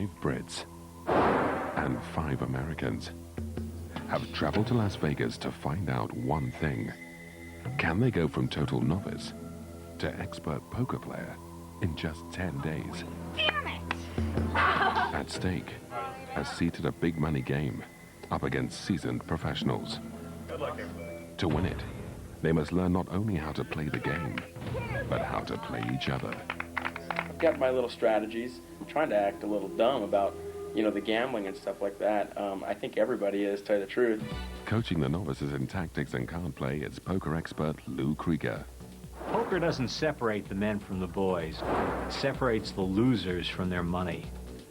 5 Brits and 5 Americans have traveled to Las Vegas to find out one thing. Can they go from total novice to expert poker player in just 10 days? Damn it! At stake, a seat at a big money game up against seasoned professionals. Good luck, everybody. To win it, they must learn not only how to play the game, but how to play each other. I've got my little strategies. I'm trying to act a little dumb about, you know, the gambling and stuff like that. I think everybody is, to tell you the truth. Coaching the novices in tactics and card play is poker expert Lou Krieger. Poker doesn't separate the men from the boys. It separates the losers from their money.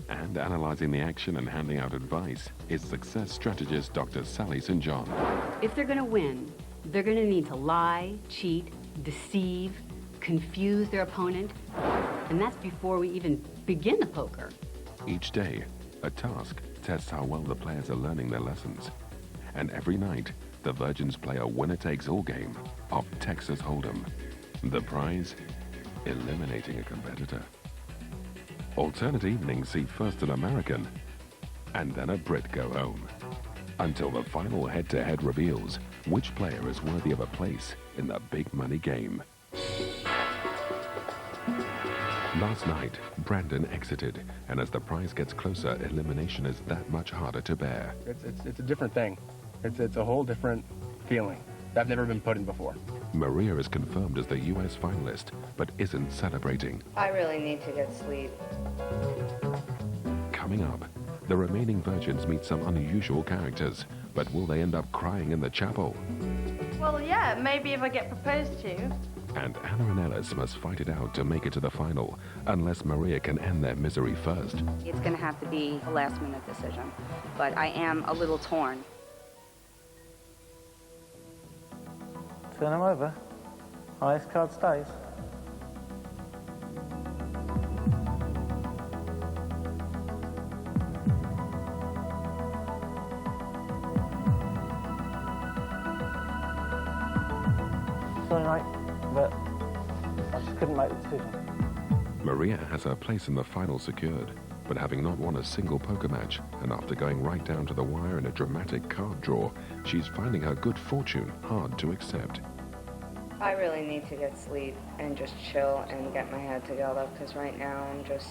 And analyzing the action and handing out advice is success strategist Dr. Sally St. John. If they're going to win, they're going to need to lie, cheat, deceive, confuse their opponent. And that's before we even begin the poker. Each day, a task tests how well the players are learning their lessons. And every night, the Virgins play a winner-takes-all game of Texas Hold'em. The prize? Eliminating a competitor. Alternate evenings see first an American and then a Brit go home, until the final head-to-head reveals which player is worthy of a place in the big money game. Last night, Brandon exited, and as the prize gets closer, elimination is that much harder to bear. It's a different thing. It's a whole different feeling that I've never been put in before. Maria is confirmed as the U.S. finalist, but isn't celebrating. I really need to get sleep. Coming up, the remaining virgins meet some unusual characters, but will they end up crying in the chapel? Well, yeah, maybe if I get proposed to. And Anna and Ellis must fight it out to make it to the final, unless Maria can end their misery first. It's going to have to be a last-minute decision, but I am a little torn. Turn them over. Highest card stays. Sorry, mate, but I just couldn't make the decision. Maria has her place in the final secured, but having not won a single poker match, and after going right down to the wire in a dramatic card draw, she's finding her good fortune hard to accept. I really need to get sleep and just chill and get my head together, because right now I'm just...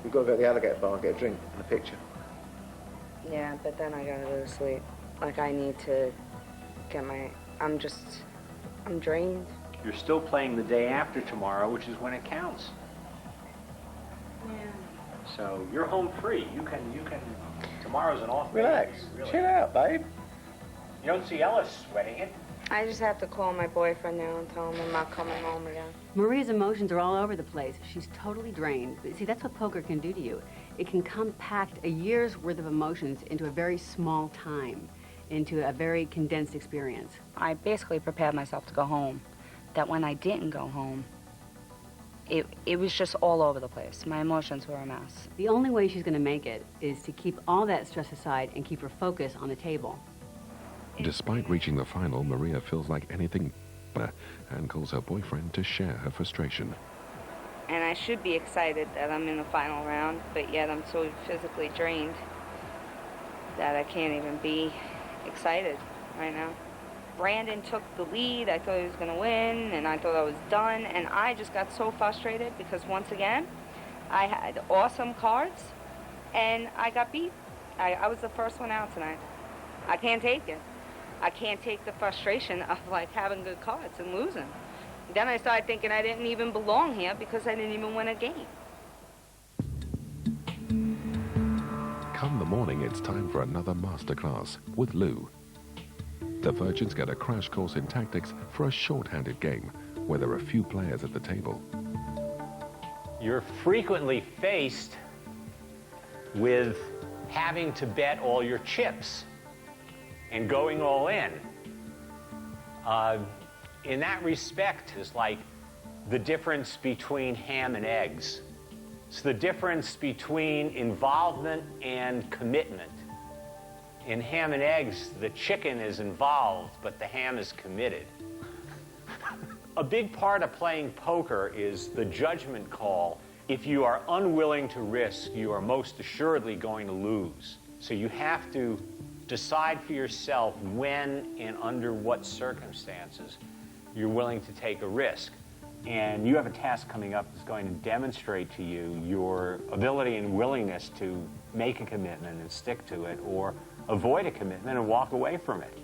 We've got to go to the alligator bar and get a drink and a picture. Yeah, but then I gotta go to sleep. Like, I need to get my... I'm drained. You're still playing the day after tomorrow, which is when it counts. Yeah. So you're home free. You can, tomorrow's an off day. Relax. Really. Chill out, babe. You don't see Ellis sweating it. I just have to call my boyfriend now and tell him I'm not coming home again. Maria's emotions are all over the place. She's totally drained. But see, that's what poker can do to you. It can compact a year's worth of emotions into a very small time, into a very condensed experience. I basically prepared myself to go home, that when I didn't go home, it was just all over the place. My emotions were a mess. The only way she's going to make it is to keep all that stress aside and keep her focus on the table. Despite reaching the final, Maria feels like anything but and calls her boyfriend to share her frustration. And I should be excited that I'm in the final round, but yet I'm so physically drained that I can't even be excited right now. Brandon took the lead. I thought he was going to win, and I thought I was done. And I just got so frustrated because, once again, I had awesome cards, and I got beat. I was the first one out tonight. I can't take it. I can't take the frustration of, like, having good cards and losing. Then I started thinking I didn't even belong here because I didn't even win a game. Come the morning, it's time for another masterclass with Lou. The Virgins get a crash course in tactics for a short-handed game where there are few players at the table. You're frequently faced with having to bet all your chips and going all in. In that respect, is like the difference between ham and eggs. It's the difference between involvement and commitment. In ham and eggs, the chicken is involved, but the ham is committed. A big part of playing poker is the judgment call If you are unwilling to risk, you are most assuredly going to lose. So you have to decide for yourself when and under what circumstances you're willing to take a risk. And you have a task coming up that's going to demonstrate to you your ability and willingness to make a commitment and stick to it, or avoid a commitment and walk away from it.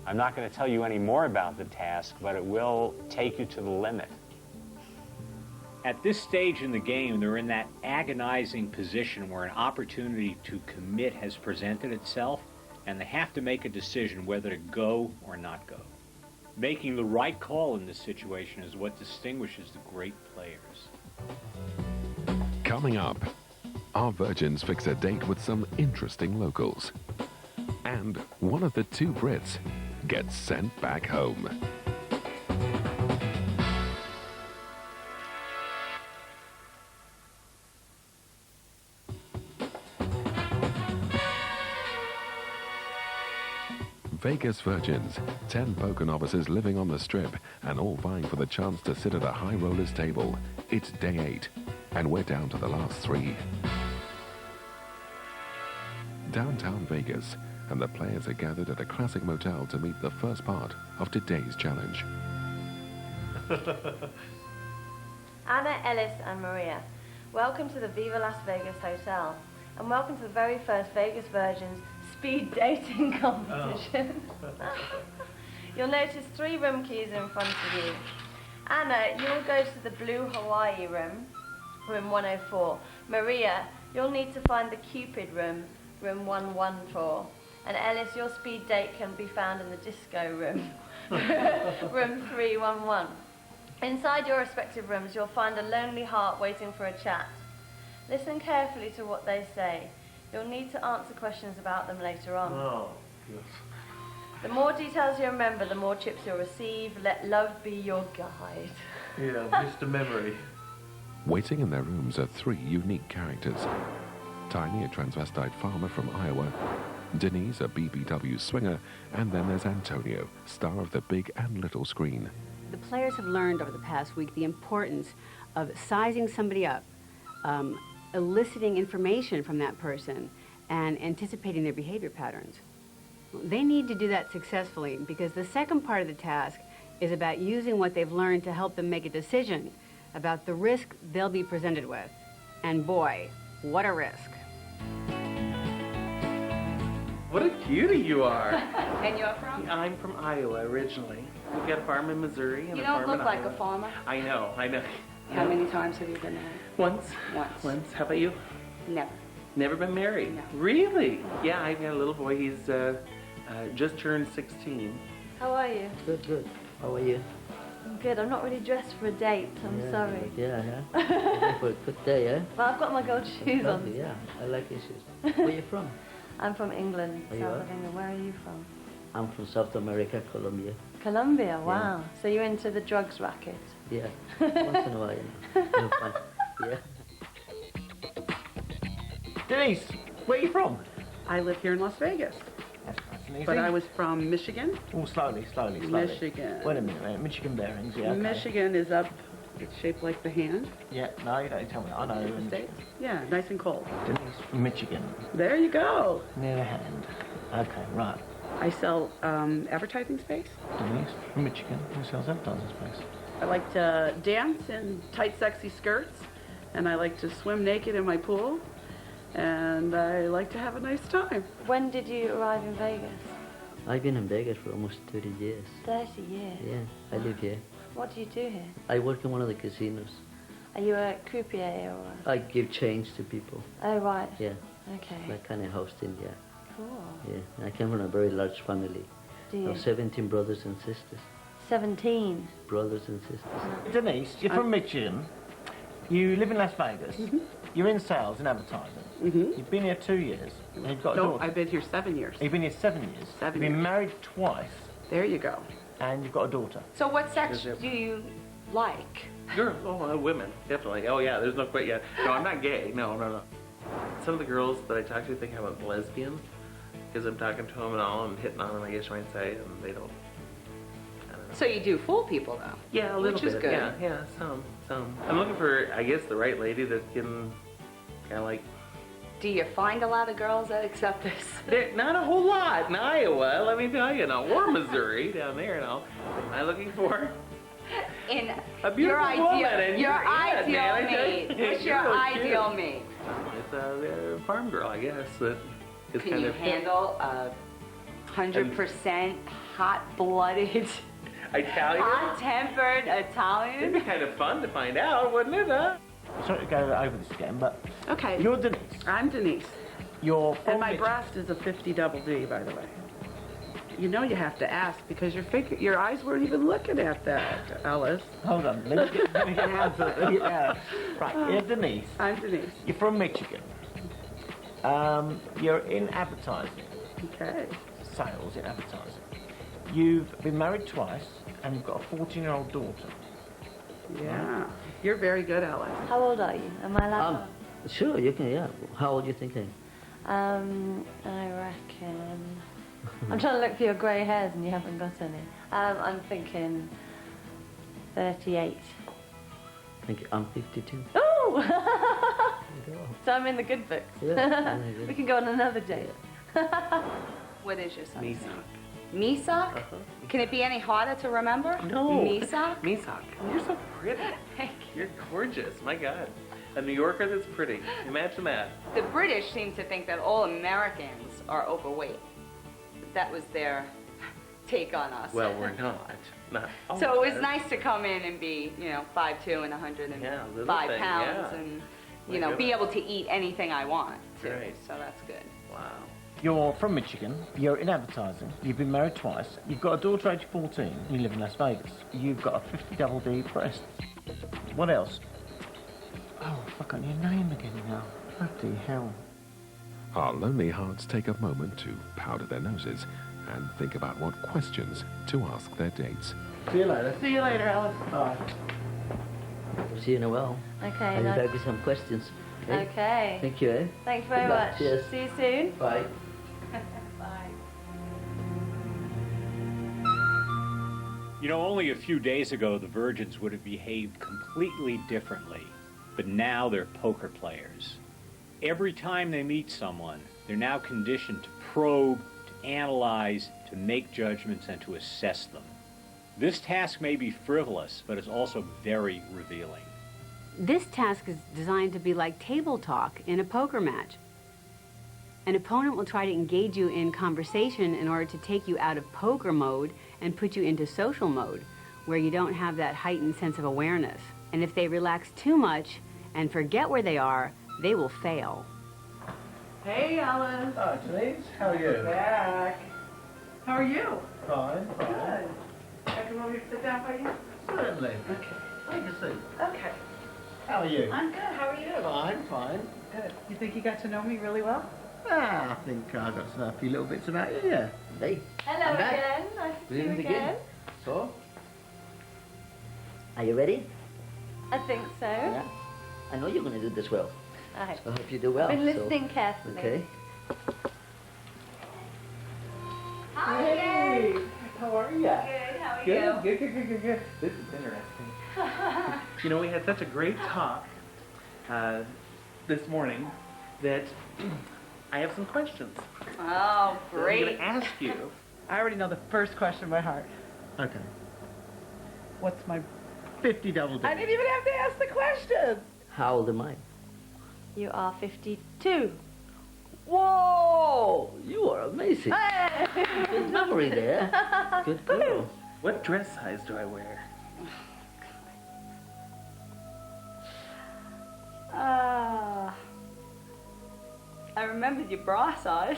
I'm not going to tell you any more about the task, but it will take you to the limit. At this stage in the game, they're in that agonizing position where an opportunity to commit has presented itself, and they have to make a decision whether to go or not go. Making the right call in this situation is what distinguishes the great players. Coming up, our virgins fix a date with some interesting locals. And one of the two Brits gets sent back home. Vegas virgins, 10 poker novices living on the strip and all vying for the chance to sit at a high rollers table. It's day 8, and we're down to the last 3. Downtown Vegas, and the players are gathered at a classic motel to meet the first part of today's challenge. Anna, Ellis and Maria, welcome to the Viva Las Vegas Hotel, and welcome to the very first Vegas Virgins speed dating competition. You'll notice 3 room keys in front of you. Anna, you'll go to the blue Hawaii room, room 104. Maria, you'll need to find the Cupid room, room 114. And Ellis, your speed date can be found in the disco room, room 311. Inside your respective rooms, you'll find a lonely heart waiting for a chat. Listen carefully to what they say. You'll need to answer questions about them later on. Oh, yes. The more details you remember, the more chips you'll receive. Let love be your guide. Yeah, just a memory. Waiting in their rooms are 3 unique characters. Tiny, a transvestite farmer from Iowa, Denise, a BBW swinger, and then there's Antonio, star of the big and little screen. The players have learned over the past week the importance of sizing somebody up, eliciting information from that person, and anticipating their behavior patterns. They need to do that successfully because the second part of the task is about using what they've learned to help them make a decision about the risk they'll be presented with. And boy, what a risk. What a cutie you are. And you're from? I'm from Iowa originally. We've got a farm in Missouri and You a don't farm look in like Iowa. a farmer. I know. How many times have you been married? Once. Once. How about you? Never. Never been married? No. Really? Yeah, I've got a little boy. He's just turned 16. How are you? Good, good. How are you? I'm good. I'm not really dressed for a date. I'm sorry. Yeah, yeah. Ready for a good day, eh? Well, I've got my gold shoes on. Lovely, yeah. I like your shoes. Where are you from? I'm from England, Are you south are? of England. Where are you from? I'm from South America, Colombia. Colombia, wow. So you're into the drugs racket? Yeah. Once in a while, you know. Have fun. Yeah. Denise, where are you from? I live here in Las Vegas. That's nice and easy. But I was from Michigan. Oh, slowly. Michigan. Wait a minute, Michigan bearings, yeah. Okay. Michigan is up, it's shaped like the hand. Yeah, no, you don't tell me. I know. The States. Yeah, nice and cold. Denise from Michigan. There you go. Near the hand. Okay, right. I sell advertising space. Denise from Michigan, who sells advertising space. I like to dance in tight, sexy skirts, and I like to swim naked in my pool, and I like to have a nice time. When did you arrive in Vegas? I've been in Vegas for almost 30 years. 30 years? Yeah, I live here. What do you do here? I work in one of the casinos. Are you a croupier or I give change to people. Oh, right. Yeah. Okay. That kind of hosting, yeah. Cool. Yeah, I come from a very large family. Do you? Of 17 brothers and sisters. 17? Brothers and sisters. Denise, you're from Michigan. You live in Las Vegas. You're in sales and advertising. You've been here 2 years. And you've got a No, daughter. I've been here 7 years. You've been here 7 years. 7 You've been years. married twice. There you go. And you've got a daughter. So what sex do you like? Girls. Oh, women, definitely. Oh, yeah, there's no quite yet. No, I'm not gay. No. Some of the girls that I talk to think I'm a lesbian because I'm talking to them and all and hitting on them, I guess you might say, and they don't. I don't know. So you do fool people, though. Yeah, a little which bit. is good. Yeah, some. I'm looking for, I guess, the right lady that can kind of like. Do you find a lot of girls that accept this? Not a whole lot in Iowa, let me tell you, or Missouri down there. What am I looking for? In a beautiful woman, and your you're it, ideal man, I tell you. mate. What's your You're ideal cute. mate? It's a farm girl, I guess. That is Can kind you of handle a 100% hot-blooded, Italian. hot-tempered It'd Italian? be kind of fun to find out, wouldn't it? Huh? Sorry to go over this again, but Okay. you're Denise. I'm Denise. You're from And my Michigan. breast is a 50 double D, by the way. You know you have to ask because your eyes weren't even looking at that, Alice. Hold on, let me get an answer. Yeah. Right, you're Denise. I'm Denise. You're from Michigan. You're in advertising. Okay. Sales in advertising. You've been married twice, and you've got a 14-year-old daughter. Yeah. You're very good, Alice. How old are you? Am I allowed Sure, you can, yeah. How old are you thinking? I reckon... I'm trying to look for your grey hairs and you haven't got any. I'm thinking 38. I think I'm 52. Oh! So I'm in the good books. Yeah, very good. We can go on another date. What is your son's Misak. name? Misak? Can it be any harder to remember? No. Misak? Misak. You're so pretty. Thank you. You're gorgeous. My God. A New Yorker that's pretty. Imagine that. The British seem to think that all Americans are overweight. That was their take on us. Well, we're not. Not all So it of was us. nice to come in and be, 5'2" and 105 Yeah, little thing, pounds yeah. and, My be goodness. able to eat anything I want, too. Right. So that's good. Wow. You're from Michigan. You're in advertising. You've been married twice. You've got a daughter aged 14. And you live in Las Vegas. You've got a 50 double D breast. What else? Oh, I forgot your name again now. Bloody hell. Our lonely hearts take a moment to powder their noses and think about what questions to ask their dates. See you later. See you later, Alice. Bye. See you in a while. Okay, I'll be nice. back with some questions. Okay? Okay. Thank you, eh? Thank you very Good luck. much. Cheers. See you soon. Bye. Bye. Only a few days ago, the virgins would have behaved completely differently. But now they're poker players. Every time they meet someone, they're now conditioned to probe, to analyze, to make judgments, and to assess them. This task may be frivolous, but it's also very revealing. This task is designed to be like table talk in a poker match. An opponent will try to engage you in conversation in order to take you out of poker mode and put you into social mode, where you don't have that heightened sense of awareness. And if they relax too much and forget where they are, they will fail. Hey, Alice. Hi, Denise. How are you? Back. How are you? Fine. Good. I come over here to sit down by you? Certainly. Okay. Take a seat. Okay. How are you? I'm good. How are you? Fine, fine. Good. You think you got to know me really well? I think I got to know a few little bits about you, yeah. Hey. Hello I'm back. again. Nice to see you again. So? Are you ready? I think so. Yeah. I know you're going to do this well. I hope. So I hope you do well. Been so- listening carefully. Okay. Hey, how are you? Good. How are Good. This is interesting. We had such a great talk this morning that I have some questions. Oh, that I'm great. going to ask you. I already know the first question by heart. Okay. What's my... 50 double D. I didn't even have to ask the question. How old am I? You are 52. Whoa! You are amazing. Hey! Good memory there. Good girl. What dress size do I wear? I remembered your bra size.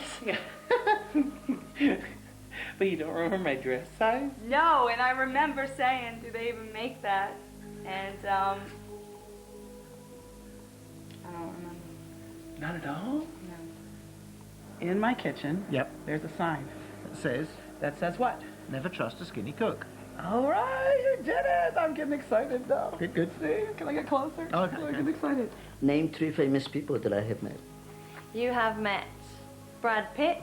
But you don't remember my dress size? No, and I remember saying, do they even make that? And, I don't remember. Not at all? No. In my kitchen, Yep. there's a sign. It says, That says what? never trust a skinny cook. All right, you did it. I'm getting excited now. Good. See, can I get closer? Okay, I'm getting excited. Name 3 famous people that I have met. You have met Brad Pitt,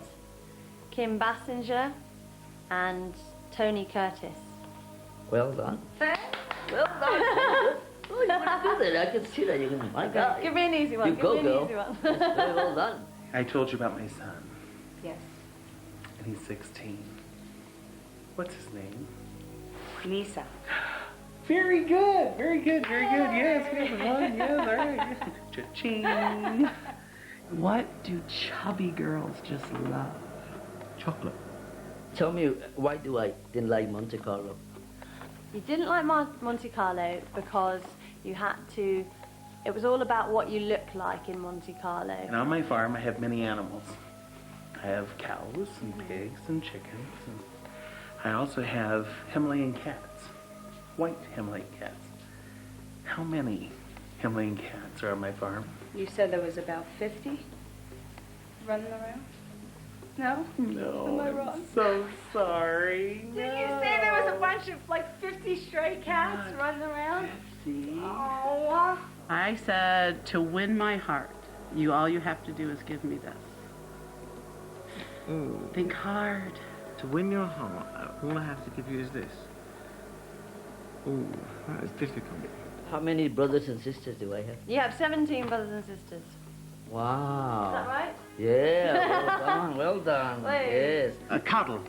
Kim Basinger, and Tony Curtis. Well done. Thanks. Well done. Oh, you want to do that? I can see that. You can. My God. Give me an easy one. You Give go, me an girl. easy one. That's very well done. I told you about my son, Yes. and he's 16. What's his name? Nisa. Very good, very good, very good. Yes, we have one. Yes, all right. Cha-ching. What do chubby girls just love? Chocolate. Tell me, why didn't like Monte Carlo? You didn't like Monte Carlo because you had to. It was all about what you look like in Monte Carlo. And on my farm, I have many animals. I have cows and pigs and chickens. And I also have Himalayan cats, white Himalayan cats. How many Himalayan cats are on my farm? You said there was about 50 running around? No? No, Am I wrong? I'm so sorry. Didn't you say there was a bunch of like 50 stray cats running around? Oh. I said, to win my heart, all you have to do is give me this. Think hard. To win your heart, all I have to give you is this. Ooh, that is difficult. How many brothers and sisters do I have? You have 17 brothers and sisters. Wow. Is that right? Yeah, well done, well done. Wait. Yes. A cuddle.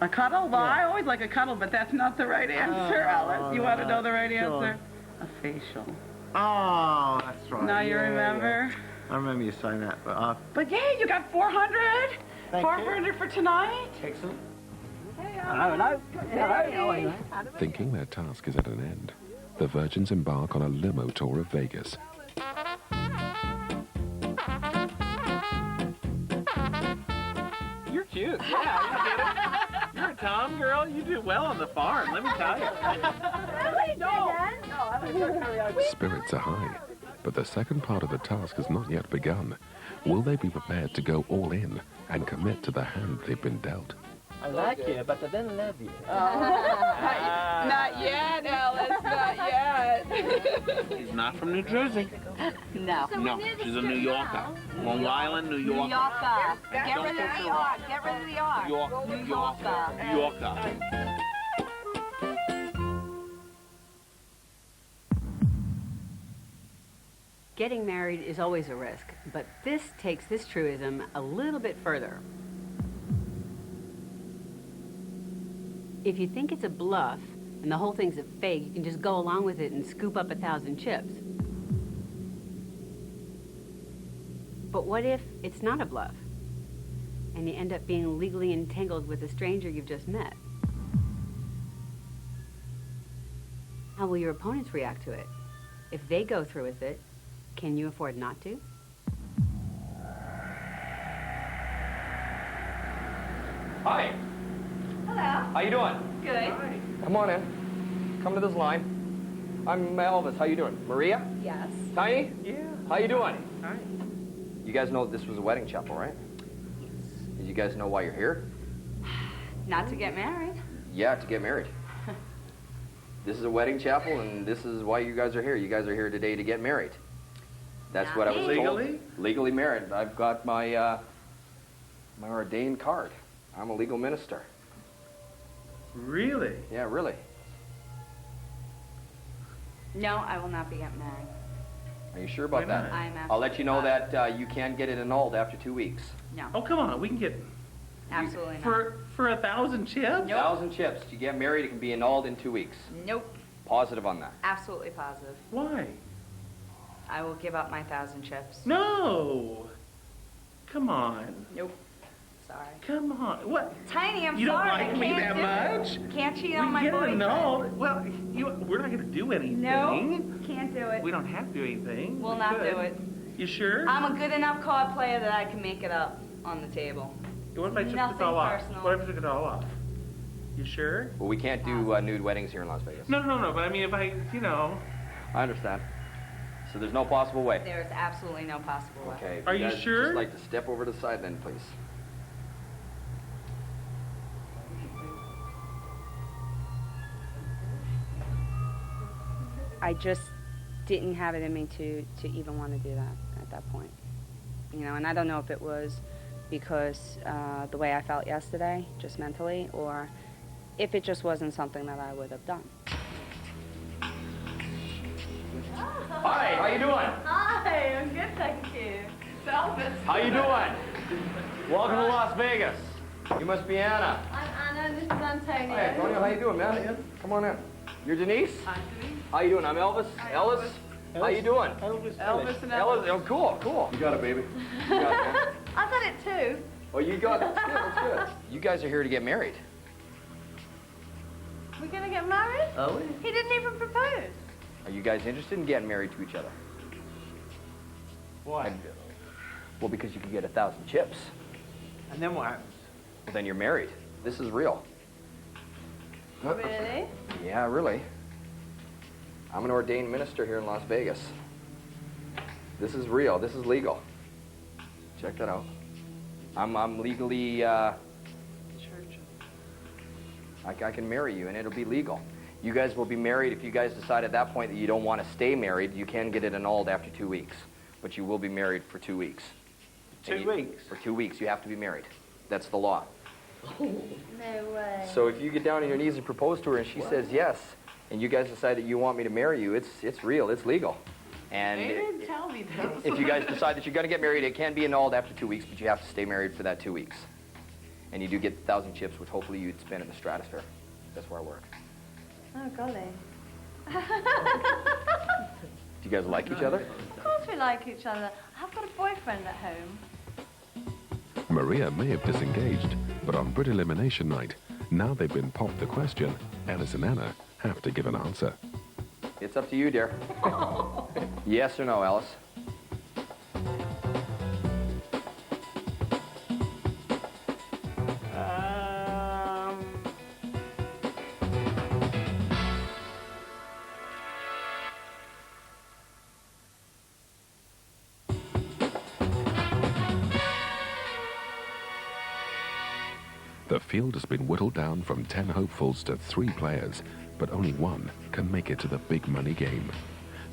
A cuddle? Well, I always like a cuddle, but that's not the right answer, Alice. You want to know the right answer? A facial. Oh, that's right. Now you remember? Yeah. I remember you saying that, but But yeah, you got 400. Thank 400 for tonight. excellent. Thinking their task is at an end, the virgins embark on a limo tour of Vegas. You're cute. Yeah, you did it. You're a Tom girl. You do well on the farm, let me tell you. Really? No. Spirits are high, but the second part of the task has not yet begun. Will they be prepared to go all in and commit to the hand they've been dealt? I like you, but I don't love you. Not yet, Alice, not yet. She's not from New Jersey. No. No, she's a New Yorker. Long Island, New York. New Yorker. Get rid of the York. Get rid of the York. New Yorker. New Yorker. Getting married is always a risk, but this takes this truism a little bit further. If you think it's a bluff and the whole thing's a fake, you can just go along with it and scoop up 1,000 chips. But what if it's not a bluff and you end up being legally entangled with a stranger you've just met? How will your opponents react to it? If they go through with it, can you afford not to? Hi. Hello. How you doing? Good. Come on in. Come to this line. I'm Elvis. How you doing? Maria? Yes. Tiny? Yeah. How you doing? Hi. You guys know this was a wedding chapel, right? Yes. Did you guys know why you're here? Not to get married. Yeah, to get married. This is a wedding chapel, and this is why you guys are here. You guys are here today to get married. That's Not what I was told. Legally? Legally married. I've got my my ordained card. I'm a legal minister. Really? Yeah, really. No, I will not be getting married. Are you sure about Why not? that? I am I'll let you know absolutely that you can get it annulled after 2 weeks. No, Oh, come on. We can get absolutely not. for 1,000 chips. 1,000 chips. You get married, it can be annulled in 2 weeks. Nope, Positive on that. absolutely positive. Why? I will give up my 1,000 chips. No. Come on. Nope. Sorry. Come on. What? Tiny, I'm You don't sorry. like I me can't that do much? It. Can't cheat We on my get it boyfriend. annulled. Well, we're not going to do anything. No, can't do it. We don't have to do anything. We'll We not could. do it. You sure? I'm a good enough card player that I can make it up on the table. What if I took this Nothing all off? personal. What if I took it all off? You sure? Well, we can't do nude weddings here in Las Vegas. No. But I mean, if I, I understand. So there's no possible way. There is absolutely no possible way. Okay. if Are you guys sure? Just like to step over to the side then, please. I just didn't have it in me to even want to do that at that point. You know, and I don't know if it was because the way I felt yesterday, just mentally, or if it just wasn't something that I would have done. Hi, how you doing? Hi, I'm good, thank you. It's Elvis. How you doing? Welcome to Las Vegas. You must be Anna. I'm Anna, this is Antonio. Hi, Antonio. How you doing, man? Come on in. You're Denise? Hi, Denise. How you doing? I'm Elvis. Hi, Ellis? How you doing? Elvis and Ellis. Elvis. Oh, cool, cool. You got it, baby. You got it, man. I've done it too. Oh, you got it. That's good, that's good. You guys are here to get married. We're gonna get married? Oh, He didn't even propose. Are you guys interested in getting married to each other? Why? Well, because you can get 1,000 chips. And then what happens? Well, then you're married. This is real. Really? Yeah, really. I'm an ordained minister here in Las Vegas. This is real. This is legal. Check that out. I'm legally, Church. I can marry you, and it'll be legal. You guys will be married. If you guys decide at that point that you don't want to stay married, you can get it annulled after 2 weeks. But you will be married for 2 weeks. 2 weeks? For 2 weeks, you have to be married. That's the law. No way. So if you get down on your knees and propose to her and she says yes, and you guys decide that you want me to marry you, it's real, it's legal. And They didn't tell me this. if you guys decide that you're going to get married, it can be annulled after 2 weeks, but you have to stay married for that 2 weeks. And you do get 1,000 chips, which hopefully you'd spend in the stratosphere. That's where I work. Oh, golly. Do you guys like each other? Of course we like each other. I've got a boyfriend at home. Maria may have disengaged, but on Brit Elimination Night, now they've been popped the question, Alice and Anna have to give an answer. It's up to you, dear. Yes or no, Alice? The field has been whittled down from 10 hopefuls to 3 players, but only one can make it to the big money game.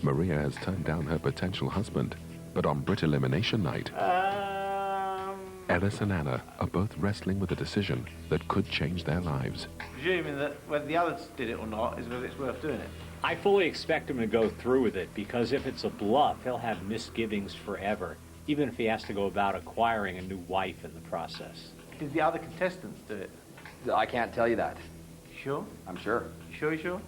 Maria has turned down her potential husband, but on Brit Elimination Night, Alice and Anna are both wrestling with a decision that could change their lives. Presuming that whether the others did it or not is whether it's worth doing it. I fully expect him to go through with it, because if it's a bluff, he'll have misgivings forever, even if he has to go about acquiring a new wife in the process. Did the other contestants do it? I can't tell you that. Sure? I'm sure. You sure?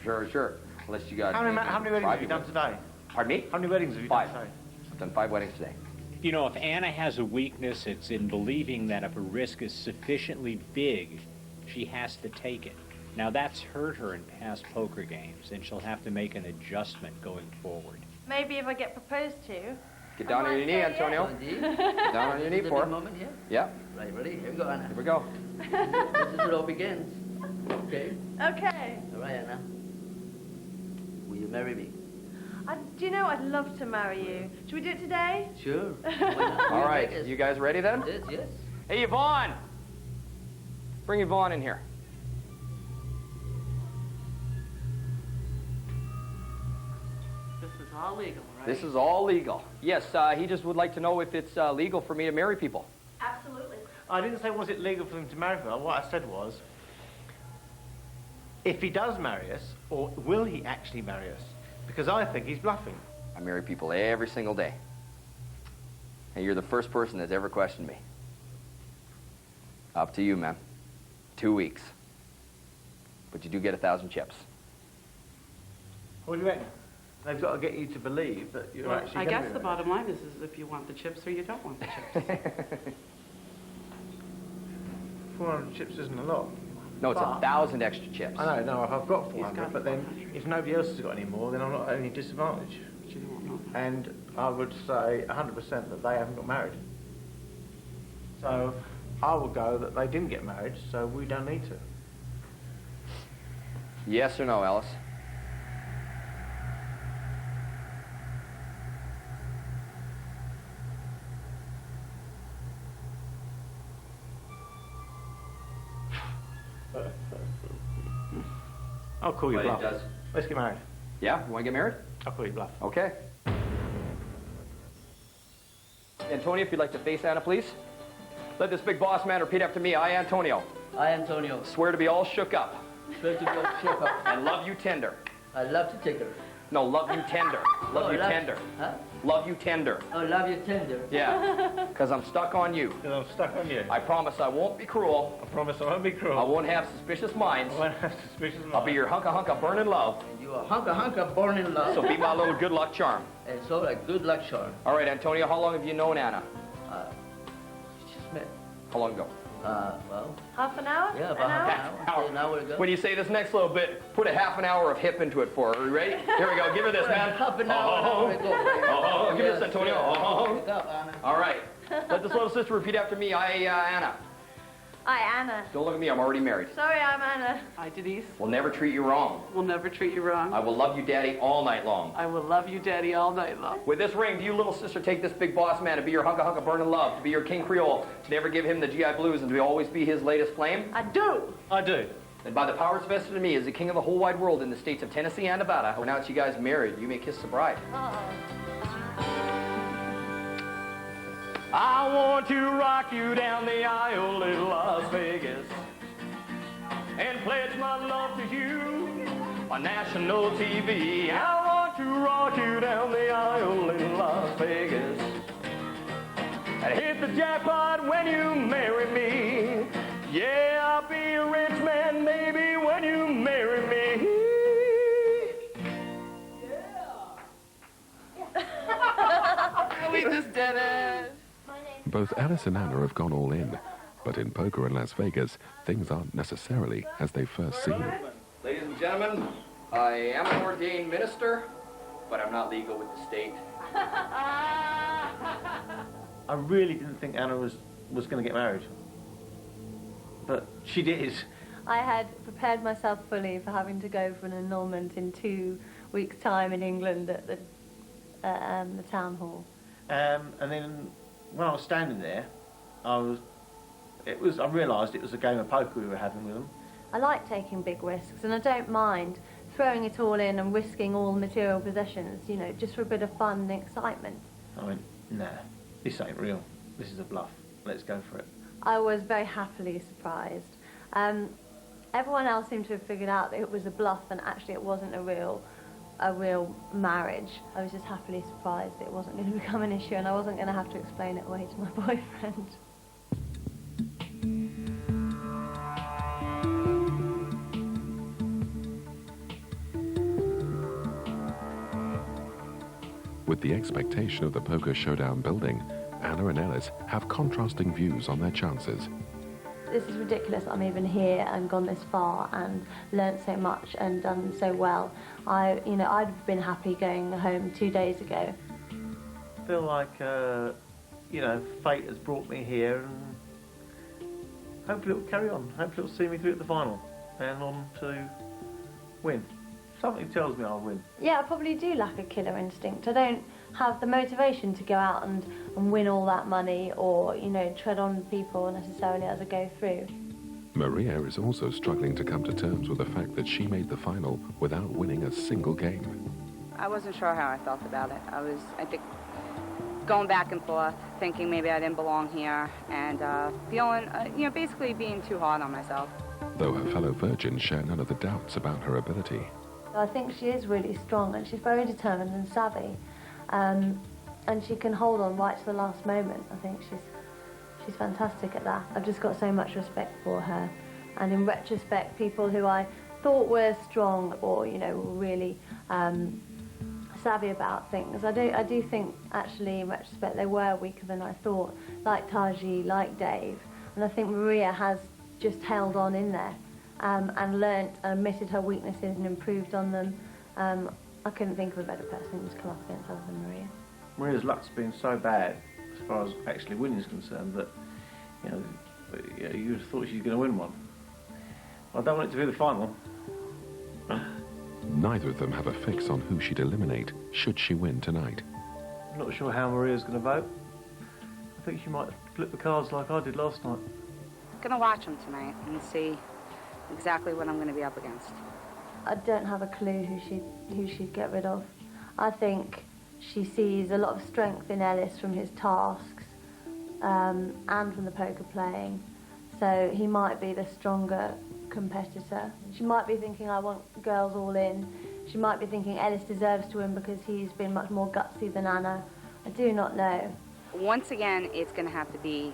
Sure. Unless you got... How many weddings have you done today? Pardon me? How many weddings have you 5. done today? I've done 5 weddings today. You know, if Anna has a weakness, it's in believing that if a risk is sufficiently big, she has to take it. Now, that's hurt her in past poker games, and she'll have to make an adjustment going forward. Maybe if I get proposed to. Get down on your knee, Antonio. Get down on your knee This is for the big moment here? Yeah. Right, ready? Here we go, Anna. Here we go. This is where it all begins. Okay? Okay. All right, Anna. Will you marry me? Do you know, I'd love to marry you. Should we do it today? Sure. All right. You guys ready then? Yes, yes. Hey, Yvonne. Bring Yvonne in here. This is all legal, right? This is all legal. Yes, he just would like to know if it's legal for me to marry people. Absolutely. I didn't say was it legal for them to marry her. What I said was, if he does marry us, or will he actually marry us? Because I think he's bluffing. I marry people every single day. And you're the first person that's ever questioned me. Up to you, man. 2 weeks. But you do get 1,000 chips. What do you reckon? They've got to get you to believe that you're Well, actually I gonna guess be the married. bottom line is if you want the chips or you don't want the chips. 400 chips isn't a lot. No, it's But- 1,000 extra chips. I know, I've got He's 400, got but then 400. if nobody else has got any more, then I'm not at any disadvantage. But you don't know. And I would say 100% that they haven't got married. So I would go that they didn't get married, so we don't need to. Yes or no, Alice? I'll call you Well, it bluff. does. Let's get married. Yeah? You want to get married? I'll call you bluff. Okay. Antonio, if you'd like to face Anna, please. Let this big boss man repeat after me. I, Antonio, I, Antonio, swear to be all shook up swear to be all shook up. and love you tender. I love to take her. No, love you tender. Love you tender. Huh? Love you tender. Oh, love you tender. Yeah, because I'm stuck on you. Because I'm stuck on you. I promise I won't be cruel. I promise I won't be cruel. I won't have suspicious minds. I won't have suspicious minds. I'll be your hunka burning love. You are hunka born in love. So be my little good luck charm. And so a good luck charm. All right, Antonio, how long have you known Anna? Just met. How long ago? Well, Half an hour? yeah, about An hour? an hour ago. When you say this next little bit, put a half an hour of hip into it for her. Are you ready? Here we go. Give her this, man. Half an hour ago. Oh, give me this, Antonio. Oh. Pick up, Anna. All right. Let this little sister repeat after me. Anna. Hi, Anna. Don't look at me. I'm already married. Sorry, I'm Anna. Hi, Denise. Will never treat you wrong. Will never treat you wrong. I will love you, Daddy, all night long. I will love you, Daddy, all night long. With this ring, do you, little sister, take this big boss man to be your hunka burning love, to be your King Creole, to never give him the GI Blues, and to always be his latest flame? I do. I do. And by the powers vested in me as the king of the whole wide world in the states of Tennessee and Nevada, now that you guys married, you may kiss the bride. I want to rock you down the aisle in Las Vegas and pledge my love to you on national TV. I want to rock you down the aisle in Las Vegas and hit the jackpot when you marry me. Yeah, I'll be a rich man, baby, when you marry me. We just did it. Both Alice and Anna have gone all in, but in poker in Las Vegas, things aren't necessarily as they first seem. Ladies and gentlemen, I am an ordained minister, but I'm not legal with the state. I really didn't think Anna was going to get married. But she did. I had prepared myself fully for having to go for an annulment in 2 weeks' time in England at the town hall. And then when I was standing there, I realised it was a game of poker we were having with them. I like taking big risks, and I don't mind throwing it all in and risking all the material possessions, you know, just for a bit of fun and excitement. I went, nah, this ain't real. This is a bluff. Let's go for it. I was very happily surprised. Everyone else seemed to have figured out that it was a bluff and actually it wasn't a real marriage. I was just happily surprised that it wasn't going to become an issue and I wasn't going to have to explain it away to my boyfriend. With the expectation of the poker showdown building, Anna and Ellis have contrasting views on their chances. This is ridiculous. I'm even here and gone this far and learnt so much and done so well. I'd been happy going home 2 days ago. I feel like, fate has brought me here and hopefully it'll carry on. Hopefully it'll see me through to the final and on to win. Something tells me I'll win. Yeah, I probably do lack a killer instinct. I don't have the motivation to go out and win all that money or, tread on people necessarily as I go through. Maria is also struggling to come to terms with the fact that she made the final without winning a single game. I wasn't sure how I felt about it. I think, going back and forth, thinking maybe I didn't belong here, and feeling, basically being too hard on myself. Though her fellow virgins share none of the doubts about her ability. I think she is really strong and she's very determined and savvy. And she can hold on right to the last moment. I think she's fantastic at that. I've just got so much respect for her. And in retrospect, people who I thought were strong or, were really savvy about things, I do think, actually, in retrospect, they were weaker than I thought, like Taji, like Dave. And I think Maria has just held on in there and learnt and admitted her weaknesses and improved on them. I couldn't think of a better person to come up against other than Maria. Maria's luck's been so bad, as far as actually winning is concerned, that you would have thought she was going to win one. I don't want it to be the final. Neither of them have a fix on who she'd eliminate should she win tonight. I'm not sure how Maria's going to vote. I think she might flip the cards like I did last night. I'm going to watch them tonight and see exactly what I'm going to be up against. I don't have a clue who she'd get rid of. I think she sees a lot of strength in Ellis from his tasks and from the poker playing. So he might be the stronger competitor. She might be thinking, I want girls all in. She might be thinking Ellis deserves to win because he's been much more gutsy than Anna. I do not know. Once again, it's going to have to be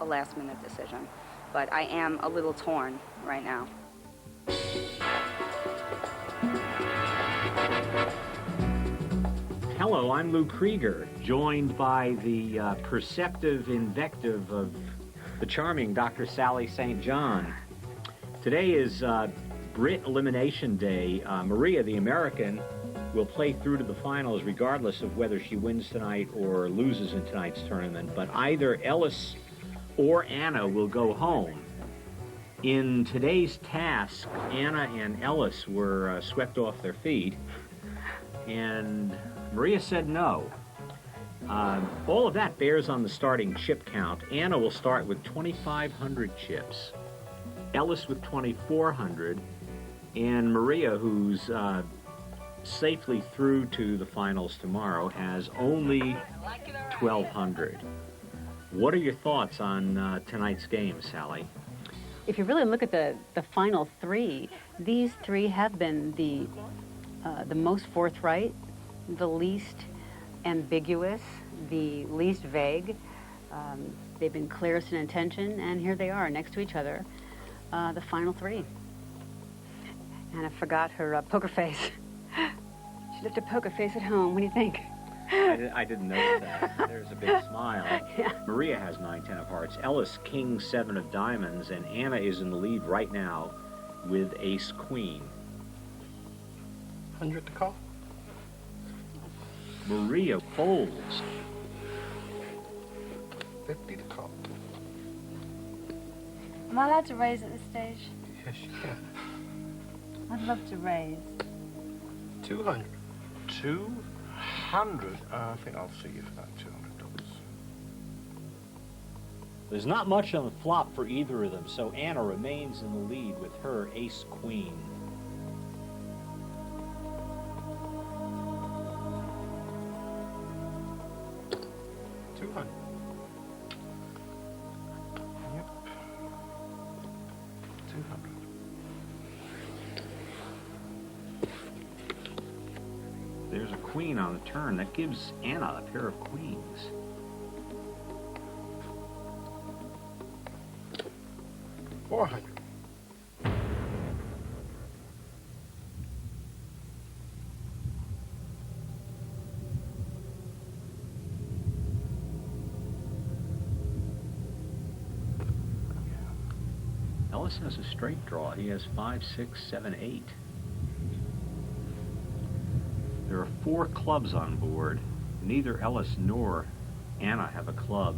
a last-minute decision, but I am a little torn right now. Hello, I'm Lou Krieger, joined by the perceptive invective of the charming Dr. Sally St. John. Today is Brit Elimination Day. Maria, the American, will play through to the finals regardless of whether she wins tonight or loses in tonight's tournament, but either Ellis or Anna will go home. In today's task, Anna and Ellis were swept off their feet, and Maria said no. All of that bears on the starting chip count. Anna will start with 2,500 chips, Ellis with 2,400, and Maria, who's safely through to the finals tomorrow, has only 1,200. What are your thoughts on tonight's game, Sally? If you really look at the final three, these three have been the most forthright, the least ambiguous, the least vague. They've been clearest in intention, and here they are next to each other, the final three. Anna forgot her poker face. She left her poker face at home. What do you think? I didn't notice that. There's a big smile. Yeah. Maria has 9-10 of hearts, Ellis king 7 of diamonds, and Anna is in the lead right now with ace queen. 100 to call. Maria folds. 50 to call. Am I allowed to raise at this stage? Yes, you can. I'd love to raise. 200. 200? I think I'll see you for that $200. There's not much on the flop for either of them, so Anna remains in the lead with her ace queen. Yep. 200. There's a queen on the turn. That gives Anna a pair of queens. $400. Ellis has a straight draw. He has 5, 6, 7, 8. There are 4 clubs on board. Neither Ellis nor Anna have a club.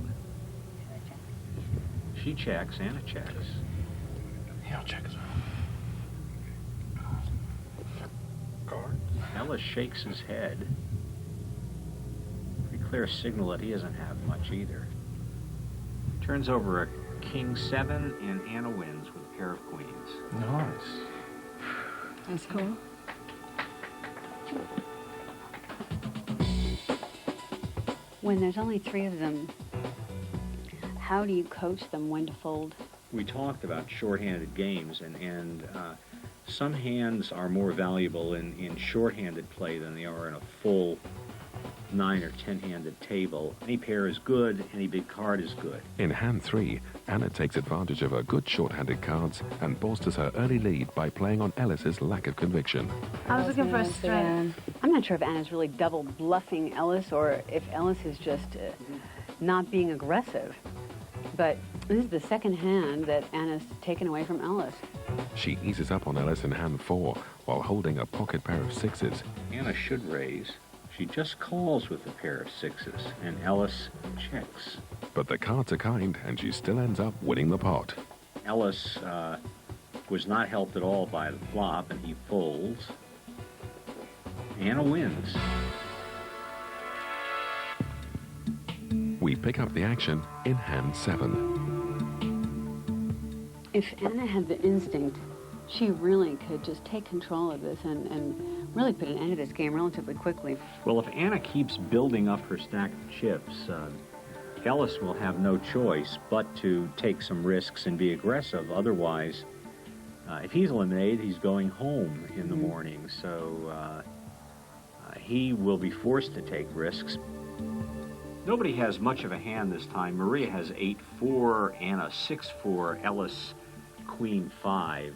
She checks, Anna checks. Yeah, I'll check as well. Cards. Ellis shakes his head. Pretty clear signal that he doesn't have much either. Turns over a king 7, and Anna wins with a pair of queens. Nice. That's cool. When there's only 3 of them, how do you coach them when to fold? We talked about shorthanded games, and some hands are more valuable in shorthanded play than they are in a full 9 or 10-handed table. Any pair is good, any big card is good. In hand 3, Anna takes advantage of her good short-handed cards and bolsters her early lead by playing on Ellis's lack of conviction. I was looking for a straight. I'm not sure if Anna's really double bluffing Ellis or if Ellis is just not being aggressive. But this is the second hand that Anna's taken away from Ellis. She eases up on Ellis in hand 4 while holding a pocket pair of 6s. Anna should raise. She just calls with a pair of 6s, and Ellis checks. But the cards are kind, and she still ends up winning the pot. Ellis was not helped at all by the flop, and he folds. Anna wins. We pick up the action in hand 7. If Anna had the instinct, she really could just take control of this and really put an end to this game relatively quickly. Well, if Anna keeps building up her stack of chips, Ellis will have no choice but to take some risks and be aggressive. Otherwise, If he's eliminated, he's going home in the morning, so he will be forced to take risks. Nobody has much of a hand this time. Maria has 8-4, Anna 6-4, Ellis Queen 5.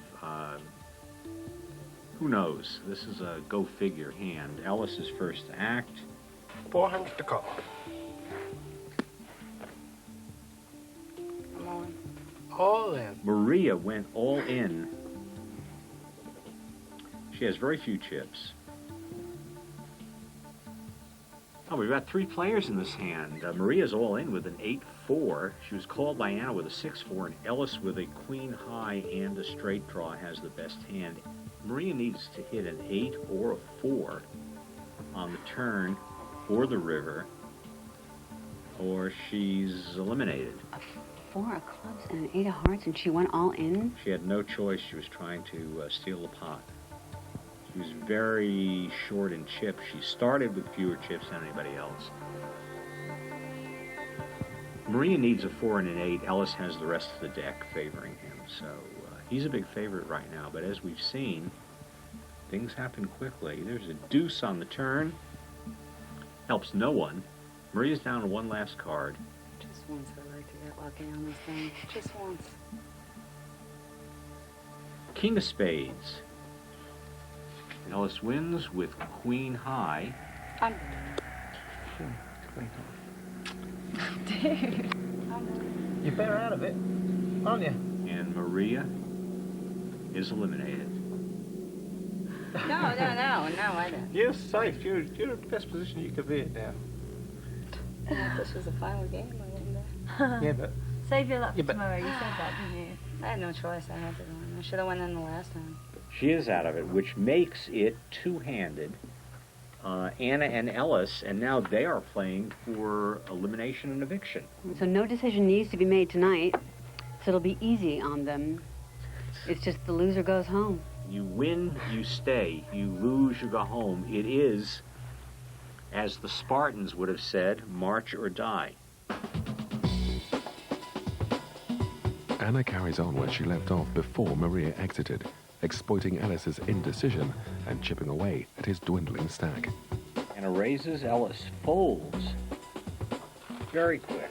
Who knows? This is a go-figure hand. Ellis's first act. 400 to call. Come on. All in. Maria went all in. She has very few chips. Oh, we've got 3 players in this hand. Maria's all in with an 8-4. She was called by Anna with a 6-4, and Ellis with a queen high and a straight draw has the best hand. Maria needs to hit an 8 or a 4 on the turn or the river, or she's eliminated. A 4 of clubs and an 8 of hearts, and she went all in? She had no choice. She was trying to steal the pot. She was very short in chips. She started with fewer chips than anybody else. Maria needs a 4 and an 8. Ellis has the rest of the deck favoring him, so he's a big favorite right now. But as we've seen, things happen quickly. There's a deuce on the turn. Helps no one. Maria's down to 1 last card. Just once I like to get lucky on this thing. Just once. King of spades. Ellis wins with queen high. Queen Dude. You're better out of it, aren't you? And Maria is eliminated. No, I didn't. You're safe. You're in the best position you could be in now. If this was a final game, I wouldn't have. Yeah, but... Save your luck for Yeah, but- tomorrow. You said that, didn't you? I had no choice. I had to go in. I should have went in the last time. She is out of it, which makes it two-handed. Anna and Ellis, and now they are playing for elimination and eviction. So no decision needs to be made tonight, so it'll be easy on them. It's just the loser goes home. You win, you stay. You lose, you go home. It is, as the Spartans would have said, march or die. Anna carries on where she left off before Maria exited, exploiting Ellis's indecision and chipping away at his dwindling stack. Anna raises, Ellis folds. Very quick.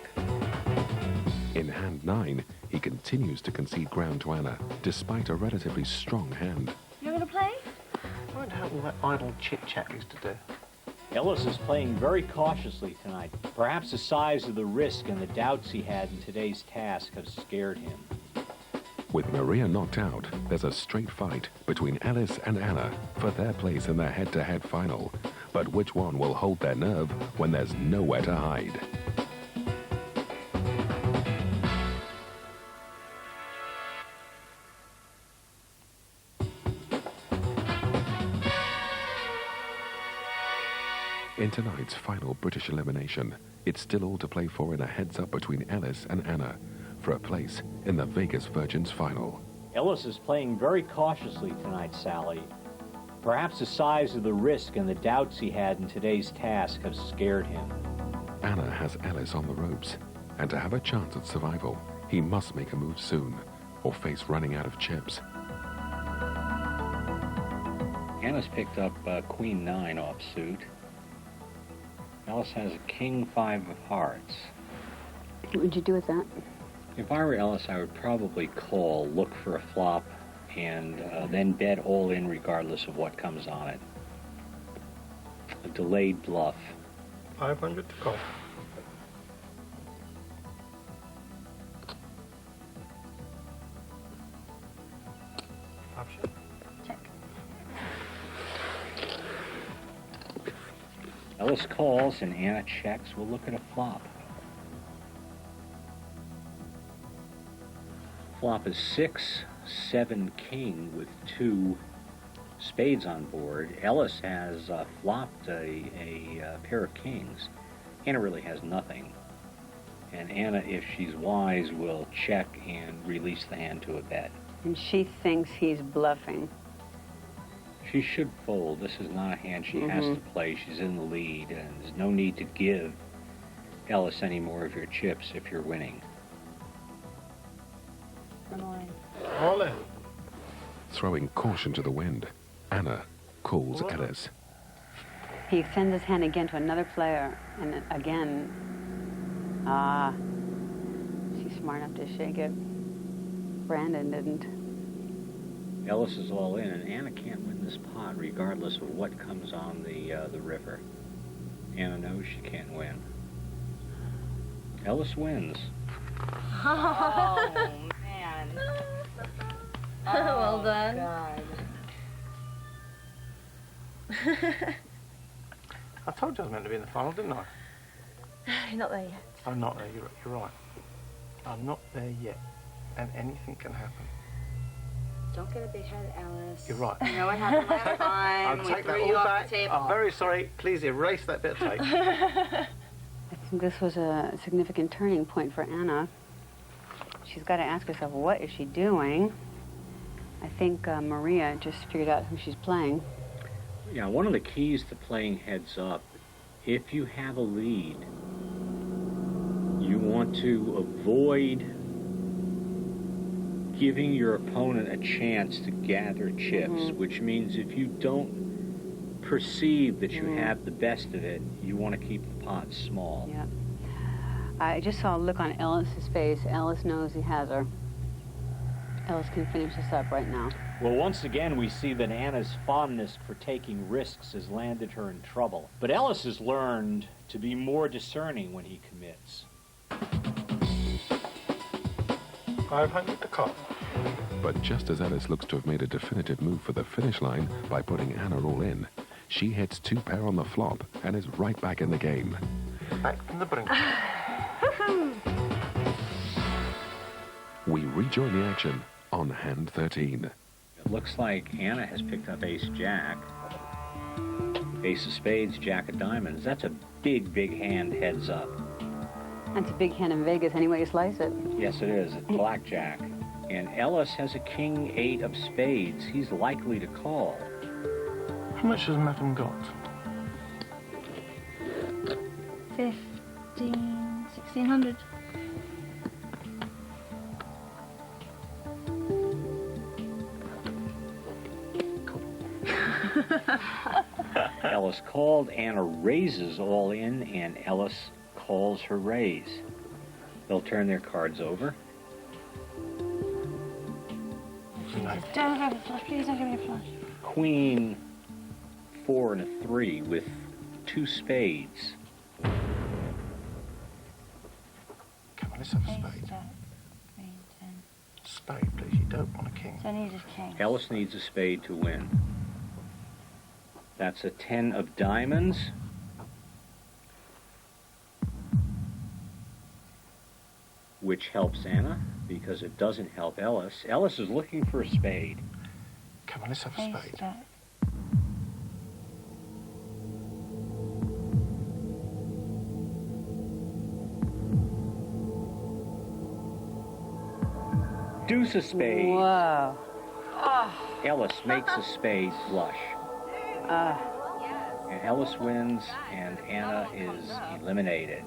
In hand 9, he continues to concede ground to Anna, despite a relatively strong hand. You're going to play? I wonder how all that idle chit-chat used to do. Ellis is playing very cautiously tonight. Perhaps the size of the risk and the doubts he had in today's task have scared him. With Maria knocked out, there's a straight fight between Ellis and Anna for their place in the head-to-head final. But which one will hold their nerve when there's nowhere to hide? In tonight's final British elimination, it's still all to play for in a heads-up between Ellis and Anna for a place in the Vegas Virgins final. Ellis is playing very cautiously tonight, Sally. Perhaps the size of the risk and the doubts he had in today's task have scared him. Anna has Ellis on the ropes, and to have a chance at survival, he must make a move soon, or face running out of chips. Anna's picked up Queen 9 offsuit. Ellis has a King 5 of hearts. What would you do with that? If I were Ellis, I would probably call, look for a flop, and then bet all in regardless of what comes on it. A delayed bluff. 500 to call. Option. Ellis calls and Anna checks. We'll look at a flop. Flop is 6-7 king with 2 spades on board. Ellis has flopped a pair of kings. Anna really has nothing. And Anna, if she's wise, will check and release the hand to a bet. And she thinks he's bluffing. She should fold. This is not a hand she has to play. She's in the lead, and there's no need to give Ellis any more of your chips if you're winning. Annoying. All in. throwing caution to the wind, Anna calls Ellis. He extends his hand again to another player, and again, she's smart enough to shake it. Brandon didn't. Ellis is all in, and Anna can't win this pot regardless of what comes on the river. Anna knows she can't win. Ellis wins. Oh, man. Well done. God. I told you I was meant to be in the final, didn't I? You're not there yet. I'm not there, you're right. I'm not there yet, and anything can happen. Don't get a big head, Alice. You're right. You know what happened last time? I'll We take that threw all you off back. the table. I'm very sorry. Please erase that bit of tape. I think this was a significant turning point for Anna. She's got to ask herself, what is she doing? I think Maria just figured out who she's playing. Yeah, one of the keys to playing heads up, if you have a lead, you want to avoid giving your opponent a chance to gather chips, which means if you don't perceive that you have the best of it, you want to keep the pot small. Yeah. I just saw a look on Ellis's face. Ellis knows he has her. Ellis can finish this up right now. Well, once again, we see that Anna's fondness for taking risks has landed her in trouble. But Ellis has learned to be more discerning when he commits. 500 to call. But just as Ellis looks to have made a definitive move for the finish line by putting Anna all in, she hits 2 pair on the flop and is right back in the game. Back from the brink. We rejoin the action on hand 13. It looks like Anna has picked up ace-jack, ace of spades, jack of diamonds. That's a big, big hand heads up. That's a big hand in Vegas any way you slice it. Yes, it is. It's blackjack. And Ellis has a king-8 of spades. He's likely to call. How much has Madam got? 1,600. Ellis called, Anna raises all in, and Ellis calls her raise. They'll turn their cards over. Don't have a flush, please don't give me a flush. Queen, 4 and a 3 with 2 spades. Come on, let's have a spade. Spade, please. You don't want a king. So I need a king. Ellis needs a spade to win. That's a 10 of diamonds. Which helps Anna, because it doesn't help Ellis. Ellis is looking for a spade. Come on, let's have a spade. Deuce a spade. Whoa. Ellis makes a spade flush. And Ellis wins, and Anna is eliminated.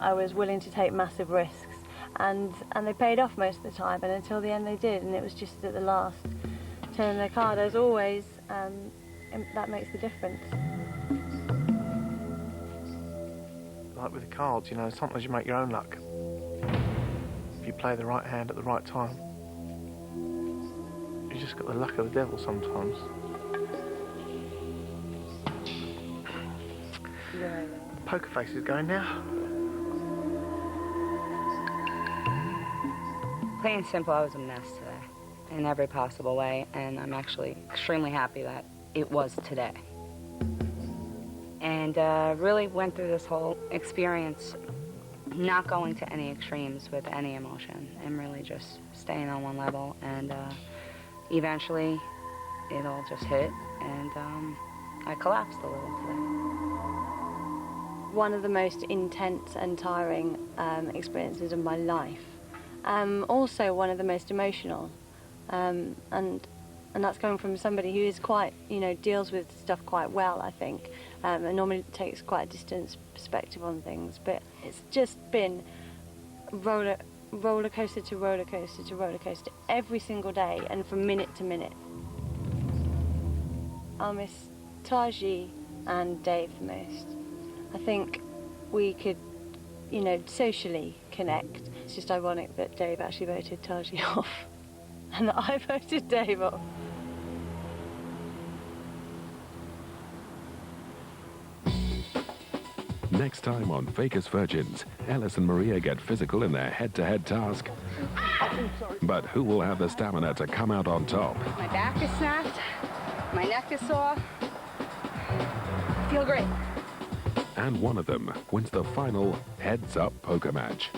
I was willing to take massive risks, and they paid off most of the time, and until the end they did, and it was just at the last turn of the card, as always, and that makes the difference. Like with the cards, you know, sometimes you make your own luck. If you play the right hand at the right time. You just got the luck of the devil sometimes. Poker face is going now. Plain and simple, I was a mess today in every possible way, and I'm actually extremely happy that it was today. And really went through this whole experience not going to any extremes with any emotion and really just staying on one level, and eventually it all just hit, and I collapsed a little today. One of the most intense and tiring experiences of my life. Also one of the most emotional, and that's coming from somebody who is quite, you know, deals with stuff quite well, I think. It normally takes quite a distance perspective on things, but it's just been roller coaster to roller coaster to roller coaster every single day and from minute to minute. I'll miss Taji and Dave the most. I think we could, you know, socially connect. It's just ironic that Dave actually voted Taji off and that I voted Dave off. Next time on Fakest Virgins, Ellis and Maria get physical in their head-to-head task. But who will have the stamina to come out on top? My back is snapped. My neck is sore. I feel great. And one of them wins the final heads-up poker match.